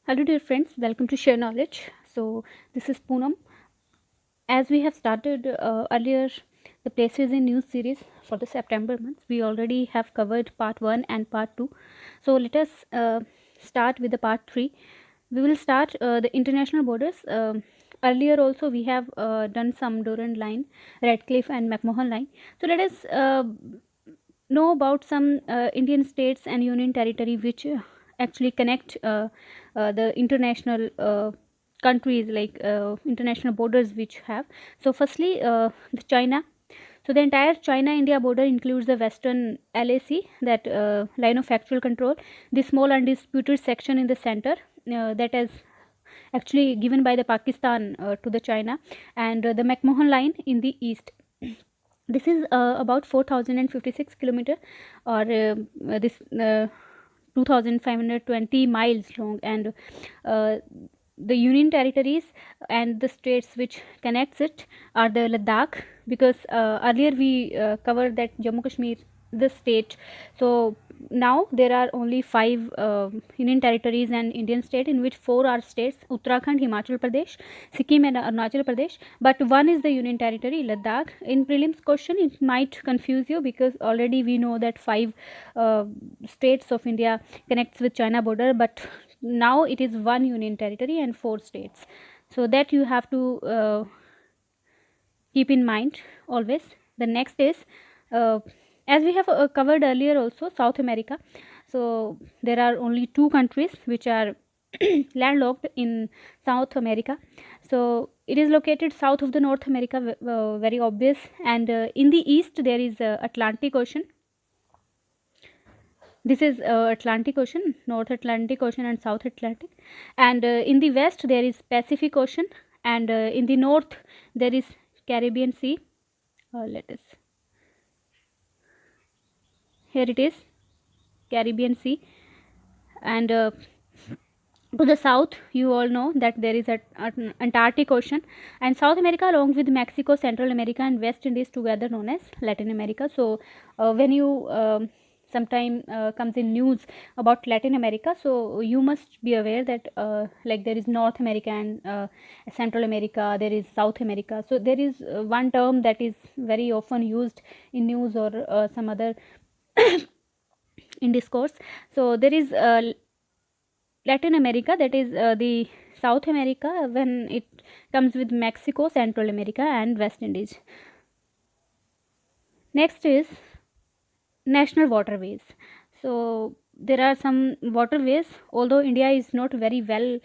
Hello dear friends, welcome to Share Knowledge. So this is Poonam. As we have started earlier the places in news series for the September month, we already have covered part 1 and part 2. So let us start with the part 3. We will start the international borders. Earlier also we have done some Durand line, Radcliffe and McMahon line. So let us know about some Indian states and union territory which actually connect the international countries, like international borders which have. So firstly, the China. So the entire China India border includes the western LAC, that line of actual control, the small undisputed section in the center, that is actually given by the Pakistan to the China, and the McMahon line in the east. This is about 4056 kilometer, or this 2520 miles long, and uh, the union territories and the states which connects it are the Ladakh, because earlier we covered that Jammu Kashmir the state. So now there are only 5 union territories and Indian state, in which 4 are states: Uttarakhand, Himachal Pradesh, Sikkim and Arunachal Pradesh, but one is the union territory, Ladakh. In prelims question it might confuse you, because already we know that 5 uh, states of India connects with China border, but now it is one union territory and 4 states. So that you have to keep in mind always. The next is, as we have covered earlier also, South America. So there are only 2 countries which are landlocked in South America. So it is located south of the North America, very obvious, and in the east there is Atlantic Ocean. This is Atlantic Ocean, North Atlantic Ocean and South Atlantic, and in the west there is Pacific Ocean, and in the north there is Caribbean Sea. Let us, here it is, Caribbean Sea, and to the south you all know that there is a Antarctic Ocean, and South America along with Mexico, Central America and West Indies together known as Latin America. So when you sometime comes in news about Latin America, so you must be aware that like there is North America and Central America, there is South America. So there is one term that is very often used in news or some other in discourse. So there is Latin America, that is the South America, when it comes with Mexico, Central America and West Indies. Next is national waterways. So there are some waterways, although India is not very well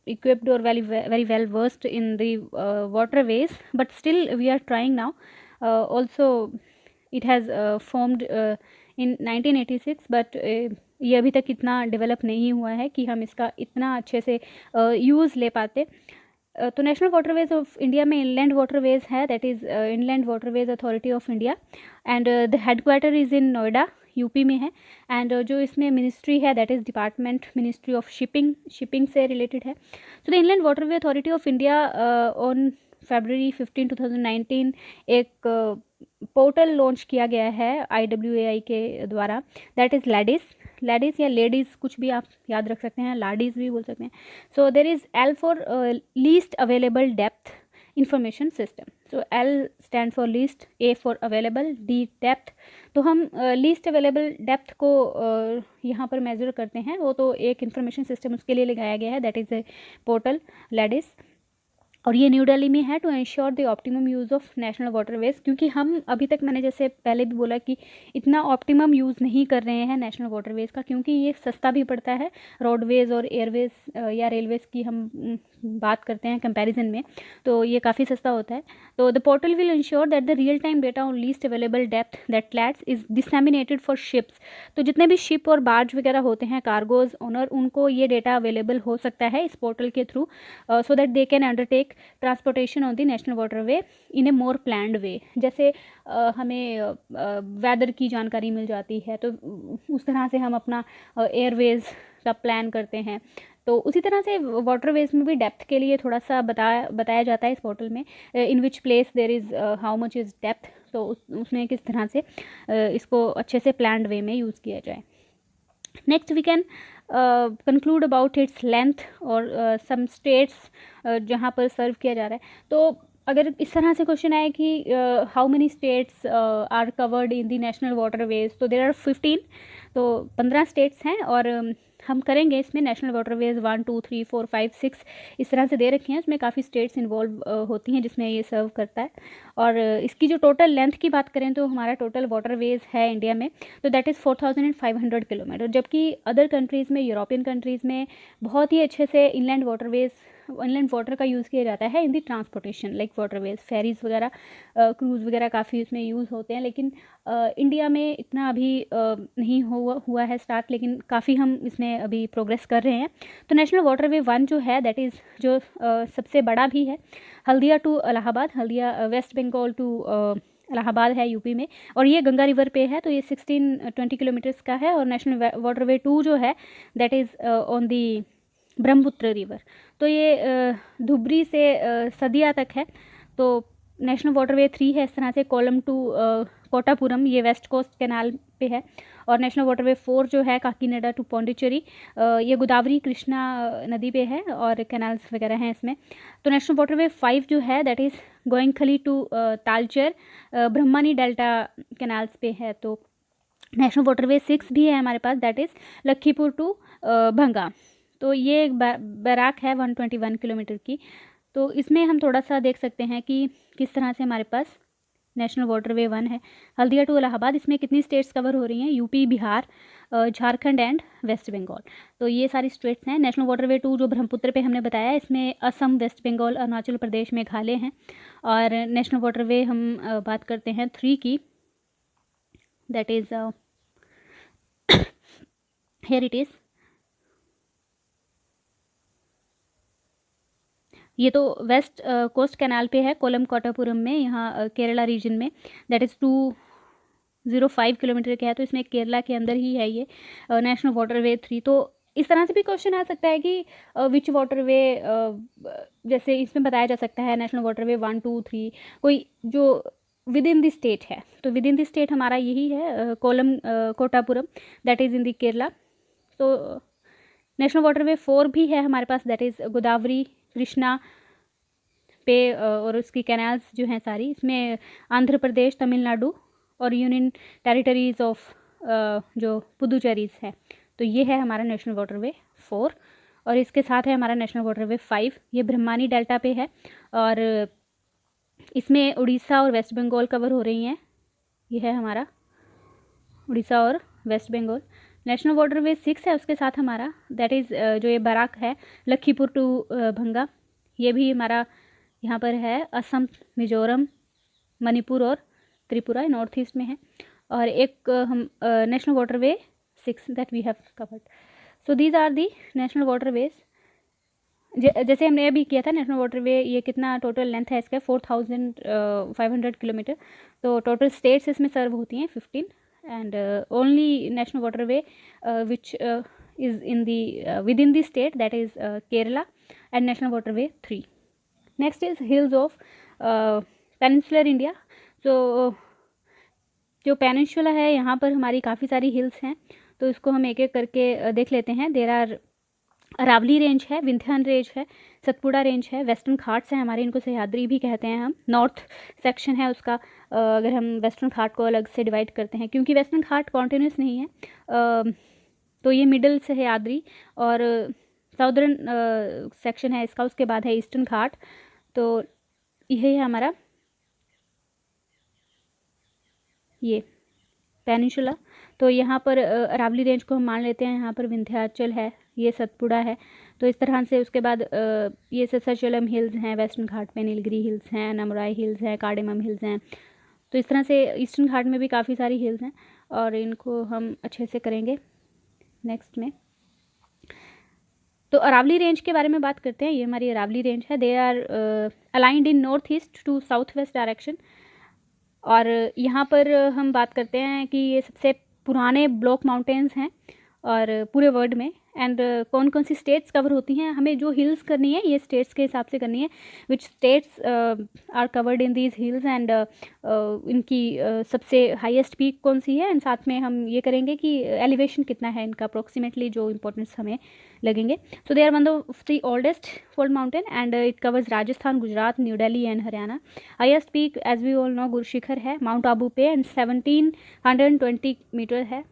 equipped or very well versed in the waterways, but still we are trying now. Also it has formed in 1986, but ये अभी तक इतना develop नहीं हुआ है कि हम इसका इतना अच्छे से यूज़ ले पाते. तो नेशनल वाटरवेज ऑफ इंडिया में इनलैंड वाटरवेज है, that is inland waterways authority of India, and the headquarter is in Noida, UP में है. एंड जो इसमें मिनिस्ट्री है that is department ministry of shipping से रिलेटेड है. So the inland waterway authority of India on February 15, 2019 एक portal launch किया गया है IWAI के द्वारा, दैट इज़ लेडीज़ या लेडीज़, कुछ भी आप याद रख सकते हैं, लाडीज़ भी बोल सकते हैं. So there is L for least available depth information system. So L stand for least, A for available, D depth. तो हम लीस्ट अवेलेबल डेप्थ को यहाँ पर मेजर करते हैं, वो तो एक इंफॉर्मेशन सिस्टम उसके लिए लगाया गया है, that is a portal ladies, और ये न्यू दिल्ली में है to ensure the optimum use of national waterways. क्योंकि हम अभी तक, मैंने जैसे पहले भी बोला कि इतना ऑप्टिमम यूज़ नहीं कर रहे हैं नेशनल वाटरवेज का, क्योंकि ये सस्ता भी पड़ता है. रोडवेज और एयरवेज या रेलवेज़ की हम बात करते हैं कंपैरिजन में, तो ये काफ़ी सस्ता होता है. तो the portal will ensure that the real time data on least available depth that lads is disseminated for ships. तो जितने भी शिप और बार्ज वगैरह होते हैं, कार्गोज ओनर, उनको ये डेटा अवेलेबल हो सकता है इस पोर्टल के through, so that they can undertake transportation on the national waterway in a more planned way. जैसे हमें वेदर की जानकारी मिल जाती है, तो उस तरह से हम अपना एयरवेज का प्लान करते हैं. तो उसी तरह से वाटरवेज में भी डेप्थ के लिए थोड़ा सा बताया जाता है इस पोर्टल में, in which place there is how much is depth. तो उसमें किस तरह से इसको अच्छे से प्लान्ड वे में यूज़ किया जाए. Next we can conclude about its length और सम स्टेट्स जहाँ पर सर्व किया जा रहा है। तो अगर इस तरह से क्वेश्चन आए कि how many states are covered in the national waterways, तो देर आर 15, तो 15 स्टेट्स हैं। और हम करेंगे इसमें नेशनल वाटरवेज 1 2 3 4 5 6 इस तरह से दे रखे हैं, उसमें काफ़ी स्टेट्स इन्वॉल्व होती हैं जिसमें ये सर्व करता है। और इसकी जो टोटल लेंथ की बात करें तो हमारा टोटल वाटरवेज है इंडिया में तो दैट इज़ 4500 किलोमीटर, जबकि अदर कंट्रीज़ में, यूरोपियन कंट्रीज़ में बहुत ही अच्छे से इनलैंड वाटर का यूज़ किया जाता है इन दी ट्रांसपोर्टेशन, लाइक वाटरवेज, फेरीज वगैरह, क्रूज़ वगैरह काफ़ी उसमें यूज़ होते हैं। लेकिन इंडिया में इतना अभी नहीं हुआ है स्टार्ट, लेकिन काफ़ी हम इसमें अभी प्रोग्रेस कर रहे हैं। तो नेशनल वाटरवे 1 जो है दैट इज़ जो सबसे बड़ा भी है, हल्दिया टू इलाहाबाद, हल्दिया वेस्ट बंगाल टू इलाहाबाद है यूपी में, और ये गंगा रिवर पे है, तो ये 16-20 किलोमीटर्स का है। और नेशनल वाटरवे 2 जो है that is on the Brahmaputra river, तो ये धुबरी से सदिया तक है। तो नेशनल वाटरवे 3 है इस तरह से कोलम टू कोटापुरम, ये वेस्ट कोस्ट कैनाल पे है। और नेशनल वाटरवे 4 जो है काकीनाडा टू पौंडीचेरी, ये गोदावरी कृष्णा नदी पे है और कैनाल्स वगैरह हैं इसमें। तो नेशनल वाटरवे 5 जो है that is Geonkhali to Talcher, Brahmani delta canals पे है। तो नेशनल वाटरवे 6 भी है हमारे पास, that is Lakhipur to Bhanga, तो ये एक बैराक है 121 किलोमीटर की। तो इसमें हम थोड़ा सा देख सकते हैं कि किस तरह से हमारे पास नेशनल वाटरवे 1 है, हल्दिया टू इलाहाबाद, इसमें कितनी स्टेट्स कवर हो रही हैं, यूपी, बिहार, झारखंड एंड वेस्ट बंगाल, तो ये सारी स्टेट्स हैं। नेशनल वाटरवे 2 जो ब्रह्मपुत्र पे हमने बताया, इसमें असम, वेस्ट बंगाल, अरुणाचल प्रदेश, मेघालय हैं। और नेशनल वाटरवे हम बात करते हैं 3 की, that is here it is, ये तो वेस्ट कोस्ट कैनाल पे है, कोलम कोटापुरम में, यहाँ केरला रीजन में, दैट इज़ 205 किलोमीटर का है। तो इसमें केरला के अंदर ही है ये नेशनल वाटरवे 3। तो इस तरह से भी क्वेश्चन आ सकता है कि विच वाटरवे, जैसे इसमें बताया जा सकता है नेशनल वाटरवे 1 2 3 कोई जो विद इन द स्टेट है, तो विद इन द स्टेट हमारा यही है Kollam Kottapuram, that is in the Kerala. तो नेशनल वाटरवे 4 भी है हमारे पास, दैट इज़ गोदावरी कृष्णा पे, और उसकी कैनाल्स जो हैं सारी, इसमें आंध्र प्रदेश, तमिलनाडु और यूनियन टेरिटरीज़ ऑफ जो पुदुचेरीज़ है। तो ये है हमारा नेशनल वाटरवे 4। और इसके साथ है हमारा नेशनल वाटरवे 5, ये ब्रह्मणी डेल्टा पे है, और इसमें उड़ीसा और वेस्ट बंगाल कवर हो रही हैं। ये है हमारा उड़ीसा और वेस्ट बंगाल। नेशनल वाटरवे 6 है उसके साथ हमारा, दैट इज़ जो ये बराक है लखीपुर टू भंगा, ये भी हमारा यहाँ पर है, असम, मिजोरम, मणिपुर और त्रिपुरा नॉर्थ ईस्ट में है। और एक हम national waterway 6 that we have covered. So these are the national waterways. जैसे हमने अभी किया था नेशनल वाटरवे, ये कितना टोटल लेंथ है इसका, 4500 किलोमीटर। तो टोटल स्टेट्स इसमें सर्व होती हैं 15, and only national waterway which is in the with in the state, that is Kerala, and national waterway 3। Next is hills of peninsular India. तो जो पेनिनसुला है यहाँ पर हमारी काफ़ी सारी हिल्स हैं, तो इसको हम एक एक करके देख लेते हैं। देर आर अरावली रेंज है, विंध्यान रेंज है, सतपुड़ा रेंज है, वेस्टर्न घाट्स हैं हमारे, इनको सह्याद्री भी कहते हैं हम। नॉर्थ सेक्शन है उसका, अगर हम वेस्टर्न घाट को अलग से डिवाइड करते हैं, क्योंकि वेस्टर्न घाट कॉन्टिन्यूस नहीं है, तो ये मिडल सह्याद्री, और साउदर्न सेक्शन है इसका, उसके बाद है ईस्टर्न घाट। तो यही है हमारा ये पेनिनसुला। तो यहाँ पर अरावली रेंज को हम मान लेते हैं, यहाँ पर विंध्याचल है, ये सतपुड़ा है। तो इस तरह से उसके बाद ये ससाचलम हिल्स हैं वेस्टर्न घाट में, नीलगिरी हिल्स हैं, नमराई हिल्स हैं, कार्डेमम हिल्स हैं। तो इस तरह से ईस्टर्न घाट में भी काफ़ी सारी हिल्स हैं, और इनको हम अच्छे से करेंगे नेक्स्ट में। तो अरावली रेंज के बारे में बात करते हैं। ये हमारी अरावली रेंज है, they are aligned in north east to south west direction. और यहाँ पर हम बात करते हैं कि ये सबसे पुराने ब्लॉक माउंटेन्स हैं और पूरे वर्ल्ड में, एंड कौन कौन सी स्टेट्स कवर होती हैं, हमें जो हिल्स करनी है ये स्टेट्स के हिसाब से करनी है, which states are covered in these hills, and इनकी सबसे हाईएस्ट पीक कौन सी है, एंड साथ में हम ये करेंगे कि एलिवेशन कितना है इनका अप्रोक्सीमेटली, जो इंपॉर्टेंस हमें लगेंगे. So they are one of the oldest fold mountain and it covers Rajasthan, Gujarat, New Delhi and Haryana. Highest peak as we all know Guru Shikhar है, माउंट आबू पे, एंड 1720 मीटर है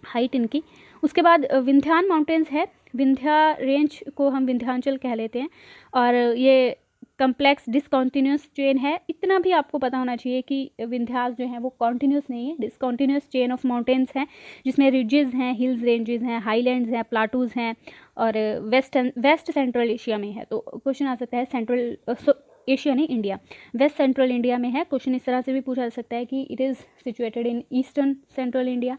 हाइट इनकी. उसके बाद विंध्यान माउंटेन्स है, विंध्या रेंज को हम विंध्यांचल कह लेते हैं, और ये कम्प्लेक्स डिसकॉन्टिन्यूस चेन है. इतना भी आपको पता होना चाहिए कि विंध्यास जो है वो कॉन्टिन्यूस नहीं है, डिसकॉन्टिन्यूस चेन ऑफ माउंटेन्स हैं, जिसमें रिजेस हैं, हिल्स रेंजेस हैं, हाईलैंड्स हैं, प्लाटूज हैं, और वेस्ट सेंट्रल एशिया में है. तो क्वेश्चन आ सकता है सेंट्रल एशिया नहीं, इंडिया, वेस्ट सेंट्रल इंडिया में है. क्वेश्चन इस तरह से भी पूछा जा सकता है कि it is situated in eastern central India,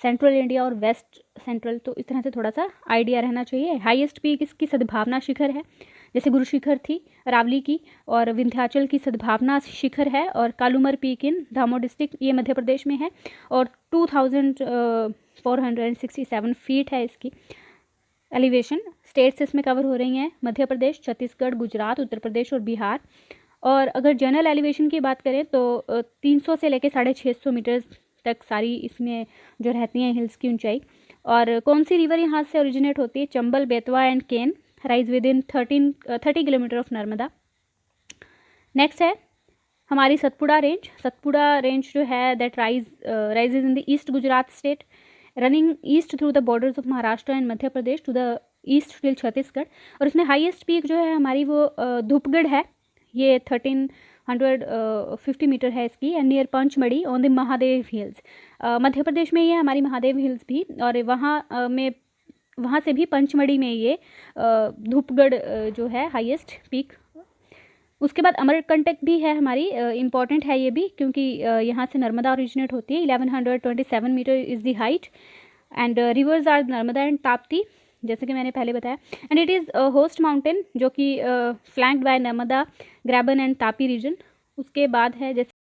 central India और वेस्ट सेंट्रल. तो इस तरह से थोड़ा सा आइडिया रहना चाहिए. हाईएस्ट पीक इसकी सद्भावना शिखर है, जैसे गुरु शिखर थी अरावली की, और विंध्याचल की सद्भावना शिखर है, और कालूमर पीक इन दामोह डिस्ट्रिक्ट, ये मध्य प्रदेश में है, और 2467 फीट है इसकी एलिवेशन. स्टेट्स इसमें कवर हो रही हैं मध्य प्रदेश, छत्तीसगढ़, गुजरात, उत्तर प्रदेश और बिहार. और अगर जनरल एलिवेशन की बात करें तो 300 से लेकर 650 मीटर तक सारी इसमें जो रहती हैं हिल्स की ऊंचाई. और कौन सी रिवर यहाँ से ओरिजिनेट होती है, Chambal, Betwa and Ken rise within 30 kilometre of Narmada. Next है हमारी सतपुड़ा रेंज. सतपुड़ा रेंज जो है that rises in the east Gujarat state, running east through the borders of Maharashtra and Madhya Pradesh to the east till Chhattisgarh. और इसमें हाईएस्ट पीक जो है हमारी वो धूपगढ़ है, ये 1350 मीटर है इसकी, and near Pachmarhi on the Mahadev hills. Madhya Pradesh में ये हमारी महादेव हिल्स भी, और वहाँ से भी पंचमढ़ी में ये धूपगढ़ जो है हाईएस्ट पीक. उसके बाद अमरकंटक भी है हमारी, इम्पॉर्टेंट है ये भी, क्योंकि यहाँ से नर्मदा ओरिजिनेट होती है. 1127 metre is the height, and rivers are Narmada and Tapti, जैसे कि मैंने पहले बताया. And it is horst mountain जो कि flanked by Narmada, graben and Tapi region. उसके बाद है जैसे